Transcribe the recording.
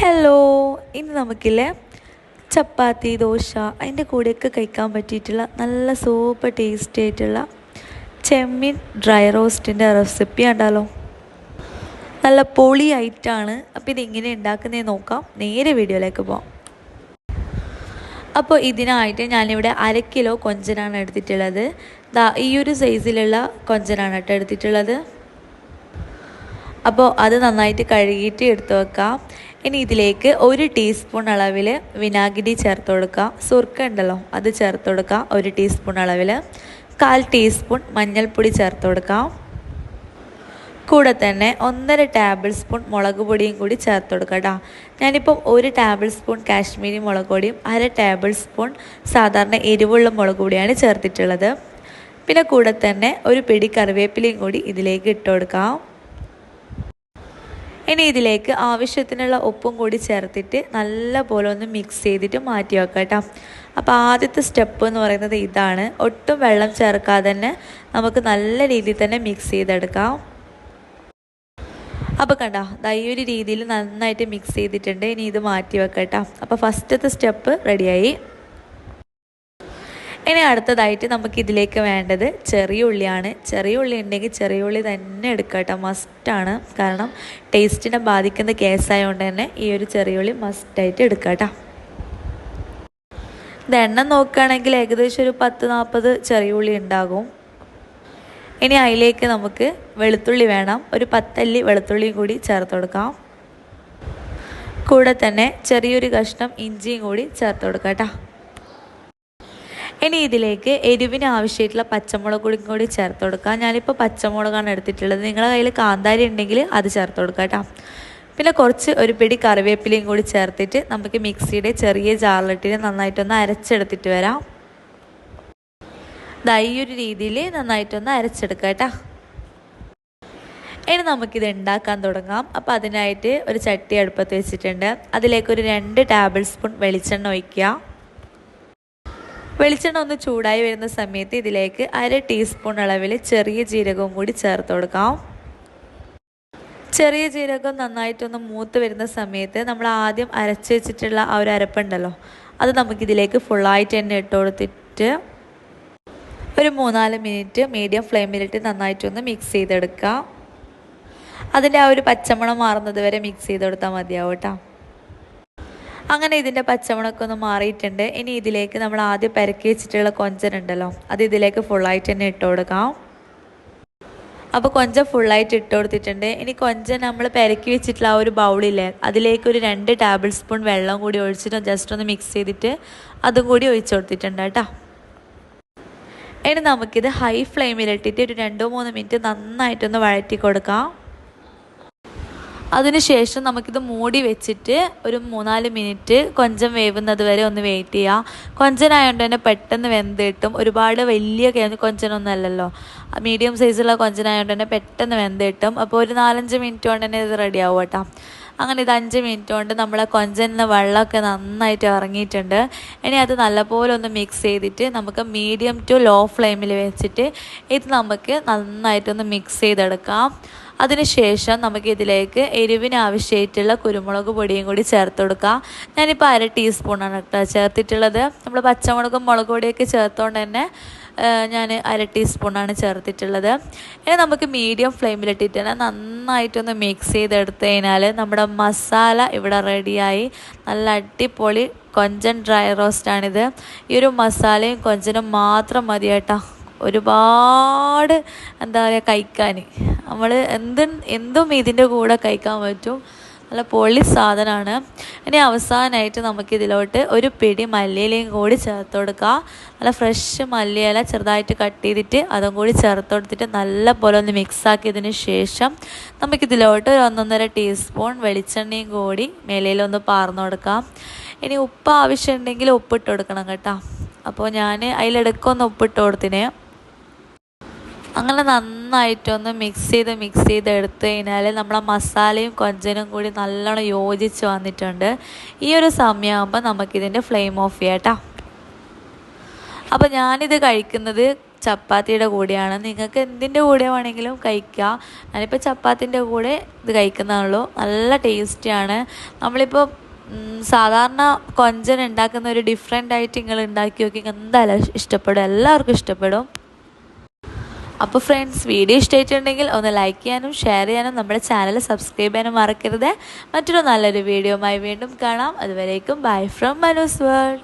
Hello, ഇന്ന് നമുക്കില്ലേ ചപ്പാത്തി ദോശ അതിൻ്റെ കൂടെയൊക്കെ കഴിക്കാൻ പറ്റിയിട്ടുള്ള നല്ല സൂപ്പർ ടേസ്റ്റി ആയിട്ടുള്ള ചെമ്മീൻ ഡ്രൈ റോസ്റ്റിൻ്റെ റെസിപ്പി ഉണ്ടല്ലോ. നല്ല പൊളി ആയിട്ടാണ്. അപ്പോൾ ഇതിങ്ങനെ ഉണ്ടാക്കുന്നതെന്ന് നോക്കാം. നേരെ വീഡിയോയിലേക്ക് പോകാം. അപ്പോൾ ഇതിനായിട്ട് ഞാനിവിടെ 1/2 കിലോ കൊഞ്ചനാണ് എടുത്തിട്ടുള്ളത്. ഈ ഒരു സൈസിലുള്ള കൊഞ്ചനാണ് കേട്ടോ എടുത്തിട്ടുള്ളത്. അപ്പോൾ അത് നന്നായിട്ട് കഴുകിയിട്ട് എടുത്ത് വെക്കാം. ഇനി ഇതിലേക്ക് 1 ടീസ്പൂൺ അളവിൽ വിനാഗിരി ചേർത്ത് കൊടുക്കുക. സുർക്ക ഉണ്ടല്ലോ അത് ചേർത്ത് കൊടുക്കുക 1 ടീസ്പൂൺ അളവിൽ. 1/4 ടീസ്പൂൺ മഞ്ഞൾപ്പൊടി ചേർത്ത് കൊടുക്കാം. കൂടെ തന്നെ 1.5 ടേബിൾ സ്പൂൺ മുളക് പൊടിയും കൂടി ചേർത്ത് കൊടുക്കുക കേട്ടോ. ഞാനിപ്പം 1 ടേബിൾ സ്പൂൺ കാശ്മീരി മുളക് പൊടിയും 1/2 ടേബിൾ സ്പൂൺ സാധാരണ എരിവുള്ള മുളക് പൊടിയാണ് ചേർത്തിട്ടുള്ളത്. പിന്നെ കൂടെ തന്നെ ഒരു പിടി കറിവേപ്പിലയും കൂടി ഇതിലേക്ക് ഇട്ട് കൊടുക്കാം. ഇനി ഇതിലേക്ക് ആവശ്യത്തിനുള്ള ഉപ്പും കൂടി ചേർത്തിട്ട് നല്ല പോലെ ഒന്ന് മിക്സ് ചെയ്തിട്ട് മാറ്റി വെക്കാം കേട്ടോ. അപ്പോൾ ആദ്യത്തെ സ്റ്റെപ്പ് എന്ന് പറയുന്നത് ഇതാണ്. ഒട്ടും വെള്ളം ചേർക്കാതെ തന്നെ നമുക്ക് നല്ല രീതിയിൽ തന്നെ മിക്സ് ചെയ്തെടുക്കാം. അപ്പോൾ കണ്ടോ, ഈ ഒരു രീതിയിൽ നന്നായിട്ട് മിക്സ് ചെയ്തിട്ടുണ്ട്. ഇനി ഇത് മാറ്റി വെക്കാം കേട്ടോ. അപ്പോൾ ഫസ്റ്റത്തെ സ്റ്റെപ്പ് റെഡിയായി. ഇനി അടുത്തതായിട്ട് നമുക്കിതിലേക്ക് വേണ്ടത് ചെറിയ ഉള്ളിയാണ്. ചെറിയ ഉള്ളി ഉണ്ടെങ്കിൽ ചെറിയ ഉള്ളി തന്നെ എടുക്കുക കേട്ടോ, മസ്റ്റാണ്. കാരണം ടേസ്റ്റിനെ ബാധിക്കുന്ന കേസായതുകൊണ്ട് തന്നെ ഈ ഒരു ചെറിയ ഉള്ളി മസ്റ്റായിട്ട് എടുക്കുക കേട്ടോ. ഇത് എണ്ണം നോക്കുകയാണെങ്കിൽ ഏകദേശം ഒരു 10-40 ചെറിയ ഉള്ളി ഉണ്ടാകും. ഇനി അതിലേക്ക് നമുക്ക് വെളുത്തുള്ളി വേണം. ഒരു 10 അല്ലി വെളുത്തുള്ളിയും കൂടി ചേർത്ത് കൊടുക്കാം. കൂടെ തന്നെ ചെറിയൊരു കഷ്ണം ഇഞ്ചിയും കൂടി ചേർത്ത് കൊടുക്കാം കേട്ടോ. ഇനി ഇതിലേക്ക് എരിവിന് ആവശ്യമായിട്ടുള്ള പച്ചമുളക് കൂടി ചേർത്ത് കൊടുക്കാം. ഞാനിപ്പോൾ പച്ചമുളകാണ് എടുത്തിട്ടുള്ളത്. നിങ്ങളുടെ കയ്യിൽ കാന്താരി ഉണ്ടെങ്കിൽ അത് ചേർത്ത് കൊടുക്കാം കേട്ടോ. പിന്നെ ഒരു പിടി കറിവേപ്പിലയും കൂടി ചേർത്തിട്ട് നമുക്ക് മിക്സിയുടെ ചെറിയ ജാറിലിട്ടിട്ട് നന്നായിട്ടൊന്ന് അരച്ചെടുത്തിട്ട് വരാം. ഈ ഒരു രീതിയിൽ നന്നായിട്ടൊന്ന് അരച്ചെടുക്കാം കേട്ടോ. ഇനി നമുക്കിത് ഉണ്ടാക്കാൻ തുടങ്ങാം. അപ്പോൾ അതിനായിട്ട് ഒരു ചട്ടി അടുപ്പത്ത് വെച്ചിട്ടുണ്ട്. അതിലേക്കൊരു 2 ടേബിൾ സ്പൂൺ വെളിച്ചെണ്ണ ഒഴിക്കുക. വെളിച്ചെണ്ണ ഒന്ന് ചൂടായി വരുന്ന സമയത്ത് ഇതിലേക്ക് 1/2 ടീസ്പൂൺ അളവിൽ ചെറിയ ജീരകവും കൂടി ചേർത്ത് കൊടുക്കാം. ചെറിയ ജീരകം നന്നായിട്ടൊന്ന് മൂത്ത് വരുന്ന സമയത്ത് നമ്മൾ ആദ്യം അരച്ച് വെച്ചിട്ടുള്ള ആ ഒരു അരപ്പുണ്ടല്ലോ അത് നമുക്കിതിലേക്ക് ഫുള്ളായിട്ട് തന്നെ ഇട്ട് കൊടുത്തിട്ട് ഒരു 3-4 മിനിറ്റ് മീഡിയം ഫ്ലെയിമിലിട്ട് നന്നായിട്ടൊന്ന് മിക്സ് ചെയ്തെടുക്കുക. അതിൻ്റെ ആ ഒരു പച്ചമണം മാറുന്നത് വരെ മിക്സ് ചെയ്ത് കൊടുത്താൽ മതിയാവും കേട്ടോ. അങ്ങനെ ഇതിൻ്റെ പച്ചമുളകൊക്കെ ഒന്ന് മാറിയിട്ടുണ്ട്. ഇനി ഇതിലേക്ക് നമ്മൾ ആദ്യം പെരക്കി വെച്ചിട്ടുള്ള കൊഞ്ചനുണ്ടല്ലോ അത് ഇതിലേക്ക് ഫുള്ളായിട്ട് തന്നെ ഇട്ട് കൊടുക്കാം. അപ്പോൾ കൊഞ്ചൻ ഫുള്ളായിട്ട് ഇട്ട് കൊടുത്തിട്ടുണ്ട്. ഇനി കൊഞ്ചൻ നമ്മൾ പെരക്കി വെച്ചിട്ടുള്ള ആ ഒരു ബൗളില്ലേ അതിലേക്ക് ഒരു 2 ടേബിൾ സ്പൂൺ വെള്ളം കൂടി ഒഴിച്ചിട്ട് ജസ്റ്റ് ഒന്ന് മിക്സ് ചെയ്തിട്ട് അതും കൂടി ഒഴിച്ചു കൊടുത്തിട്ടുണ്ട് കേട്ടോ. ഇനി നമുക്കിത് ഹൈ ഫ്ലെയിമിലിട്ടിട്ട് ഒരു 2-3 മിനിറ്റ് നന്നായിട്ടൊന്ന് വഴറ്റി കൊടുക്കാം. അതിനുശേഷം നമുക്കിത് മൂടി വെച്ചിട്ട് ഒരു 3-4 മിനിറ്റ് കൊഞ്ചം വേവുന്നത് വരെ ഒന്ന് വെയിറ്റ് ചെയ്യുക. കൊഞ്ചനായതുകൊണ്ട് തന്നെ പെട്ടെന്ന് വെന്ത് കിട്ടും. ഒരുപാട് വലിയ കൊഞ്ചനൊന്നും അല്ലല്ലോ, മീഡിയം സൈസുള്ള കൊഞ്ചനായതുകൊണ്ട് തന്നെ പെട്ടെന്ന് വെന്ത് കിട്ടും. അപ്പോൾ ഒരു 4-5 മിനിറ്റ് കൊണ്ട് തന്നെ ഇത് റെഡി ആവും കേട്ടോ. അങ്ങനെ ഇത് 5 മിനിറ്റ് കൊണ്ട് നമ്മളെ കൊഞ്ചന് വെള്ളമൊക്കെ നന്നായിട്ട് ഇറങ്ങിയിട്ടുണ്ട്. ഇനി അത് നല്ലപോലെ ഒന്ന് മിക്സ് ചെയ്തിട്ട് നമുക്ക് മീഡിയം ടു ലോ ഫ്ലെയിമിൽ വെച്ചിട്ട് ഇത് നമുക്ക് നന്നായിട്ടൊന്ന് മിക്സ് ചെയ്തെടുക്കാം. അതിനുശേഷം നമുക്കിതിലേക്ക് എരിവിന് ആവശ്യമായിട്ടുള്ള കുരുമുളക് പൊടിയും കൂടി ചേർത്ത് കൊടുക്കാം. ഞാനിപ്പോൾ 1/2 ടീസ്പൂണാണ് കേട്ടോ ചേർത്തിട്ടുള്ളത്. നമ്മൾ പച്ചമുളകും മുളക് പൊടിയൊക്കെ ചേർത്തുകൊണ്ട് തന്നെ ഞാൻ 1/2 ടീസ്പൂണാണ് ചേർത്തിട്ടുള്ളത്. ഇനി നമുക്ക് മീഡിയം ഫ്ലെയിമിലിട്ടിട്ട് തന്നെ നന്നായിട്ടൊന്ന് മിക്സ് ചെയ്തെടുത്ത് കഴിഞ്ഞാൽ നമ്മുടെ മസാല ഇവിടെ റെഡിയായി. നല്ല അടിപൊളി കൊഞ്ചൻ ഡ്രൈ റോസ്റ്റാണിത്. ഈ ഒരു മസാലയും കൊഞ്ചനും മാത്രം മതി കേട്ടോ, ഒരുപാട് എന്താ പറയുക കഴിക്കാൻ. നമ്മൾ എന്തും ഇതിൻ്റെ കൂടെ കഴിക്കാൻ പറ്റും. നല്ല പൊളി സാധനമാണ്. ഇനി അവസാനമായിട്ട് നമുക്കിതിലോട്ട് ഒരു പിടി മല്ലിയിലയും കൂടി ചേർത്ത് കൊടുക്കുക. നല്ല ഫ്രഷ് മല്ലിയില ചെറുതായിട്ട് കട്ട് ചെയ്തിട്ട് അതും കൂടി ചേർത്ത് കൊടുത്തിട്ട് നല്ല പോലെ ഒന്ന് മിക്സാക്കിയതിന് ശേഷം നമുക്കിതിലോട്ട് ഒരു 1-1.5 ടീസ്പൂൺ വെളിച്ചെണ്ണയും കൂടി മേലയിലൊന്ന് പാർന്നു കൊടുക്കാം. ഇനി ഉപ്പ് ആവശ്യമുണ്ടെങ്കിൽ ഉപ്പിട്ട് കൊടുക്കണം കേട്ടോ. അപ്പോൾ ഞാൻ അതിലിടയ്ക്കൊന്ന് ഉപ്പിട്ട് കൊടുത്തിനെ. അങ്ങനെ നന്നായിട്ടൊന്ന് മിക്സ് ചെയ്ത് എടുത്തു കഴിഞ്ഞാൽ നമ്മളെ മസാലയും കൊഞ്ചനും കൂടി നല്ലോണം യോജിച്ച് വന്നിട്ടുണ്ട്. ഈ ഒരു സമയമാകുമ്പോൾ നമുക്കിതിൻ്റെ ഫ്ലെയിം ഓഫ് ചെയ്യാം കേട്ടോ. അപ്പോൾ ഞാനിത് കഴിക്കുന്നത് ചപ്പാത്തിയുടെ കൂടെയാണ്. നിങ്ങൾക്ക് എന്തിൻ്റെ കൂടെ വേണമെങ്കിലും കഴിക്കുക. ഞാനിപ്പോൾ ചപ്പാത്തിൻ്റെ കൂടെ ഇത് കഴിക്കുന്നതാണല്ലോ. നല്ല ടേസ്റ്റിയാണ്. നമ്മളിപ്പോൾ സാധാരണ കൊഞ്ചൻ ഉണ്ടാക്കുന്ന ഒരു ഡിഫറെൻ്റ് ആയിട്ട് നിങ്ങൾ ഉണ്ടാക്കി നോക്കി എന്തായാലും ഇഷ്ടപ്പെടും, എല്ലാവർക്കും ഇഷ്ടപ്പെടും. അപ്പോൾ ഫ്രണ്ട്സ്, വീഡിയോ ഇഷ്ടമായിട്ടുണ്ടെങ്കിൽ ഒന്ന് ലൈക്ക് ചെയ്യാനും ഷെയർ ചെയ്യാനും നമ്മുടെ ചാനൽ സബ്സ്ക്രൈബ് ചെയ്യാനും മറക്കരുത്. മറ്റൊരു നല്ലൊരു വീഡിയോയുമായി വീണ്ടും കാണാം. അതുവരേക്കും ബൈ ഫ്രം മനൂസ് വേൾഡ്.